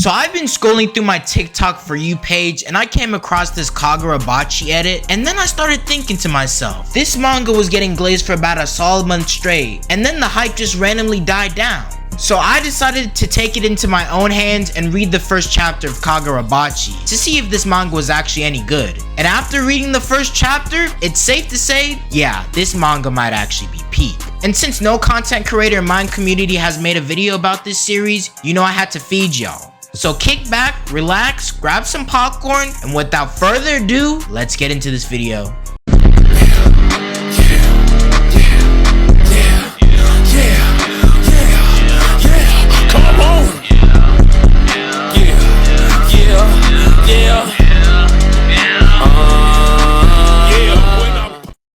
So I've been scrolling through my TikTok For You page and I came across this Kagura Baichi edit, and then I started thinking to myself, this manga was getting glazed for about a solid month straight, and then the hype just randomly died down. So I decided to take it into my own hands and read the first chapter of Kagura Baichi to see if this manga was actually any good. And after reading the first chapter, it's safe to say, yeah, this manga might actually be peak. And since no content creator in my community has made a video about this series, you know I had to feed y'all. So kick back, relax, grab some popcorn, and without further ado, let's get into this video.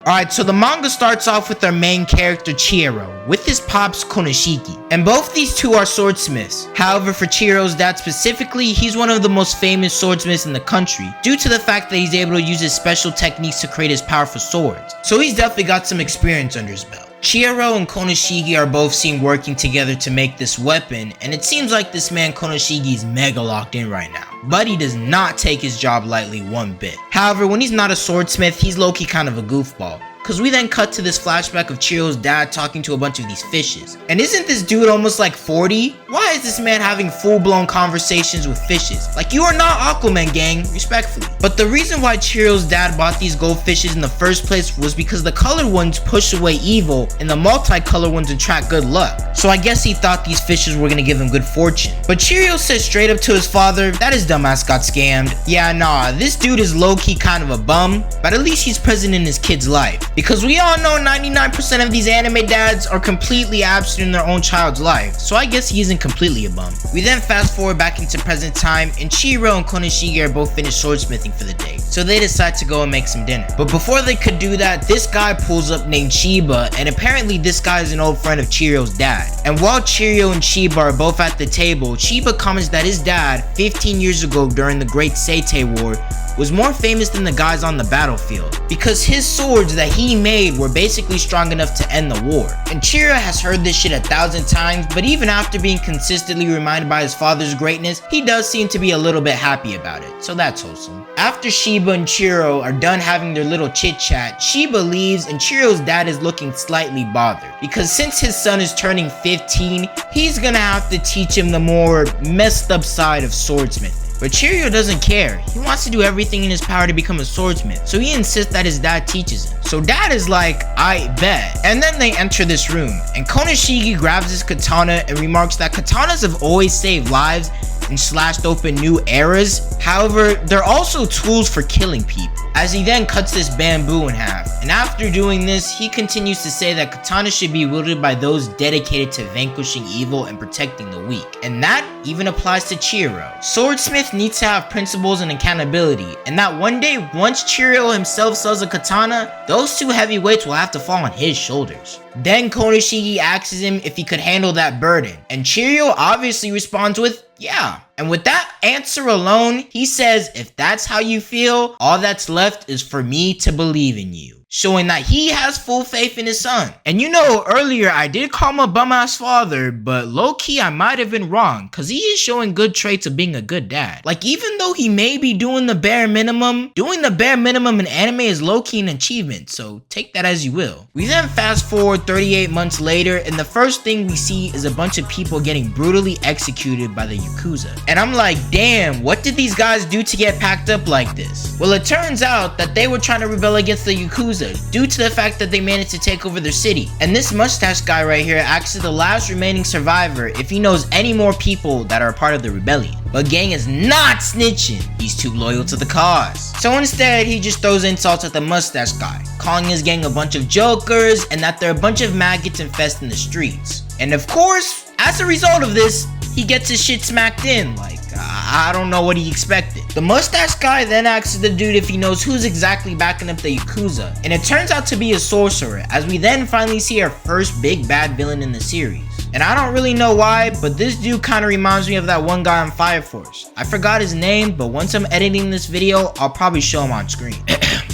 Alright, so the manga starts off with our main character Chihiro with his pops Konoshiki, and both these two are swordsmiths. However, for Chihiro's dad specifically, he's one of the most famous swordsmiths in the country due to the fact that he's able to use his special techniques to create his powerful swords. So he's definitely got some experience under his belt. Chihiro and Konoshiki are both seen working together to make this weapon, and it seems like this man Konoshiki is mega locked in right now. But he does not take his job lightly one bit. However, when he's not a swordsmith, he's low-key kind of a goofball. Cause we then cut to this flashback of Chihiro's dad talking to a bunch of these fishes. And isn't this dude almost like 40? Why is this man having full-blown conversations with fishes? Like, you are not Aquaman, gang, respectfully. But the reason why Chihiro's dad bought these goldfishes in the first place was because the colored ones push away evil and the multicolored ones attract good luck. So I guess he thought these fishes were gonna give him good fortune. But Chihiro said straight up to his father that his dumbass got scammed. Yeah, nah, this dude is low-key kind of a bum, but at least he's present in his kid's life. Because we all know 99% of these anime dads are completely absent in their own child's life, so I guess he isn't completely a bum. We then fast forward back into present time, and Chihiro and Konoshiki are both finished swordsmithing for the day, so they decide to go and make some dinner. But before they could do that, this guy pulls up named Chiba, and apparently this guy is an old friend of Chihiro's dad. And while Chihiro and Chiba are both at the table, Chiba comments that his dad, 15 years ago during the Great Seitei War, was more famous than the guys on the battlefield because his swords that he made were basically strong enough to end the war. And Chihiro has heard this shit 1,000 times, but even after being consistently reminded by his father's greatness, he does seem to be a little bit happy about it, so that's wholesome. After Shiba and Chihiro are done having their little chit chat, Shiba leaves and Chihiro's dad is looking slightly bothered because since his son is turning 15, he's gonna have to teach him the more messed up side of swordsmithing. But Chihiro doesn't care. He wants to do everything in his power to become a swordsmith, so he insists that his dad teaches him. So dad is like, I bet. And then they enter this room, and Konoshiki grabs his katana and remarks that katanas have always saved lives and slashed open new eras. However, they're also tools for killing people. As he then cuts this bamboo in half. And after doing this, he continues to say that katana should be wielded by those dedicated to vanquishing evil and protecting the weak. And that even applies to Chihiro. Swordsmith needs to have principles and accountability, and that one day, once Chihiro himself sells a katana, those two heavyweights will have to fall on his shoulders. Then Konoshiki asks him if he could handle that burden, and Chihiro obviously responds with, yeah. And with that answer alone, he says, if that's how you feel, all that's left is for me to believe in you. Showing that he has full faith in his son. And you know, earlier I did call him a bum-ass father, but low-key I might have been wrong, cause he is showing good traits of being a good dad. Like, even though he may be doing the bare minimum, in anime is low-key an achievement, so take that as you will. We then fast forward 38 months later, and the first thing we see is a bunch of people getting brutally executed by the Yakuza. And I'm like, damn, what did these guys do to get packed up like this? Well, it turns out that they were trying to rebel against the Yakuza due to the fact that they managed to take over their city. And this mustache guy right here acts as the last remaining survivor if he knows any more people that are a part of the rebellion. But gang is not snitching, he's too loyal to the cause. So instead, he just throws insults at the mustache guy, calling his gang a bunch of jokers and that they're a bunch of maggots infesting the streets. And of course, as a result of this, he gets his shit smacked in. Like, I don't know what he expected. The mustache guy then asks the dude if he knows who's exactly backing up the Yakuza, and it turns out to be a sorcerer, as we then finally see our first big bad villain in the series. And I don't really know why, but this dude kind of reminds me of that one guy on Fire Force. I forgot his name, but once I'm editing this video, I'll probably show him on screen.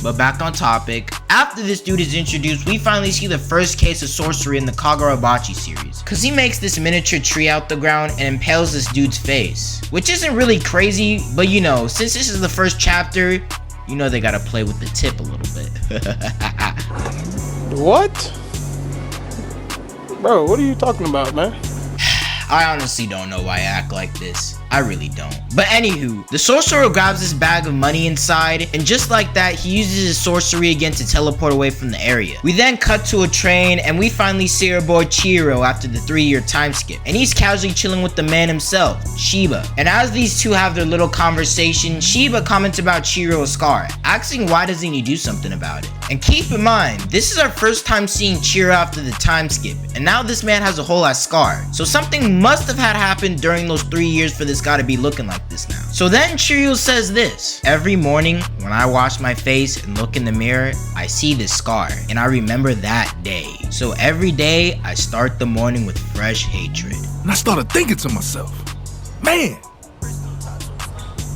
But back on topic, after this dude is introduced, we finally see the first case of sorcery in the Kagura Baichi series. Cause he makes this miniature tree out the ground and impales this dude's face. Which isn't really crazy, but you know, since this is the first chapter, you know they gotta play with the tip a little bit. What? Bro, what are you talking about, man? I honestly don't know why I act like this. I really don't. But anywho, the sorcerer grabs this bag of money inside, and just like that, he uses his sorcery again to teleport away from the area. We then cut to a train, and we finally see our boy Chihiro after the 3-year time skip. And he's casually chilling with the man himself, Shiba. And as these two have their little conversation, Shiba comments about Chihiro's scar, asking why doesn't he do something about it. And keep in mind, this is our first time seeing Chihiro after the time skip, and now this man has a whole ass scar. So something must have had happened during those 3 years for this guy to be looking like this now. So then Chihiro says this: every morning when I wash my face and look in the mirror, I see this scar and I remember that day. So every day I start the morning with fresh hatred. And I started thinking to myself, man,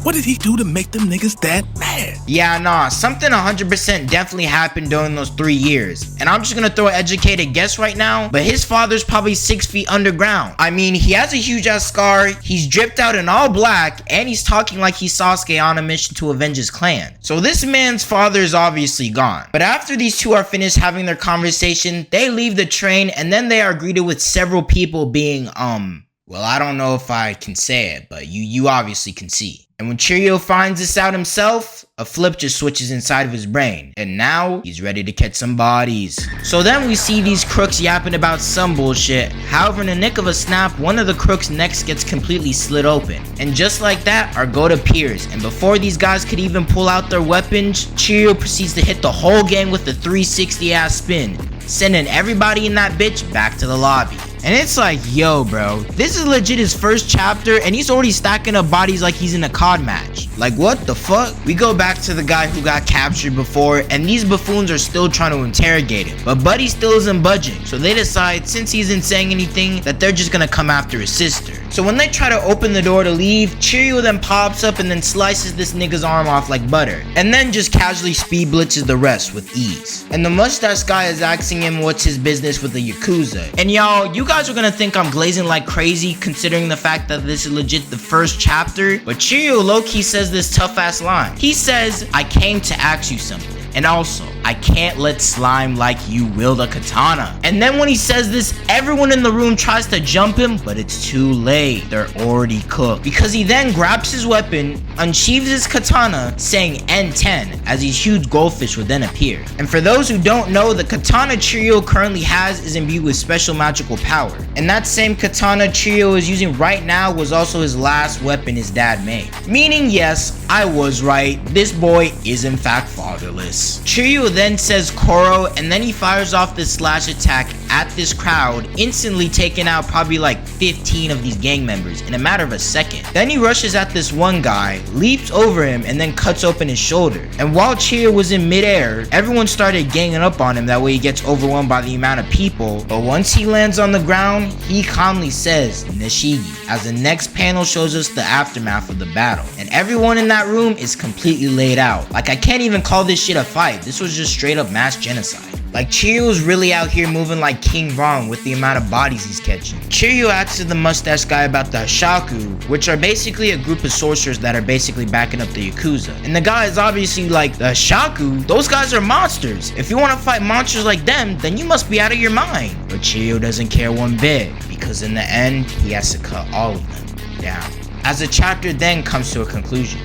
what did he do to make them niggas that mad? Yeah, nah, something 100% definitely happened during those 3 years. And I'm just gonna throw an educated guess right now, but his father's probably 6 feet underground. I mean, he has a huge ass scar, he's dripped out in all black, and he's talking like he's Sasuke on a mission to avenge his clan. So this man's father is obviously gone. But after these two are finished having their conversation, they leave the train, and then they are greeted with several people being, well, I don't know if I can say it, but you obviously can see. And when Chihiro finds this out himself, a flip just switches inside of his brain, and now he's ready to catch some bodies. So then we see these crooks yapping about some bullshit. However, in a nick of a snap, one of the crooks' necks gets completely slit open. And just like that, our goat appears, and before these guys could even pull out their weapons, Chihiro proceeds to hit the whole gang with a 360 ass spin, sending everybody in that bitch back to the lobby. And it's like, yo bro, this is legit his first chapter and he's already stacking up bodies like he's in a COD match. Like what the fuck? We go back to the guy who got captured before, and these buffoons are still trying to interrogate him. But Buddy still isn't budging, so they decide, since he isn't saying anything, that they're just gonna come after his sister. So when they try to open the door to leave, Chihiro then pops up and then slices this nigga's arm off like butter, and then just casually speed blitzes the rest with ease. And the mustache guy is asking him what's his business with the Yakuza. And y'all, you guys are gonna think I'm glazing like crazy considering the fact that this is legit the first chapter, but Chihiro low-key says this tough ass line. He says, I came to ask you something. And also, I can't let slime like you wield a katana. And then when he says this, everyone in the room tries to jump him, but it's too late. They're already cooked. Because he then grabs his weapon, unsheathes his katana, saying N10, as these huge goldfish would then appear. And for those who don't know, the katana Chihiro currently has is imbued with special magical power. And that same katana Chihiro is using right now was also his last weapon his dad made. Meaning, yes, I was right. This boy is in fact fatherless. Chihiro then says Koro, and then he fires off this slash attack at this crowd, instantly taking out probably like 15 of these gang members in a matter of a second. Then he rushes at this one guy, leaps over him, and then cuts open his shoulder. And while Chihiro was in midair, everyone started ganging up on him, that way he gets overwhelmed by the amount of people. But once he lands on the ground, he calmly says Nishigi, as the next panel shows us the aftermath of the battle. And everyone in that room is completely laid out. Like, I can't even call this shit a fight. This was just straight up mass genocide. Like, Chihiro's really out here moving like King Von with the amount of bodies he's catching. Chihiro asks the mustache guy about the Hashaku, which are basically a group of sorcerers that are basically backing up the Yakuza. And the guy is obviously like, the Hashaku? Those guys are monsters. If you want to fight monsters like them, then you must be out of your mind. But Chihiro doesn't care one bit, because in the end, he has to cut all of them down. As the chapter then comes to a conclusion.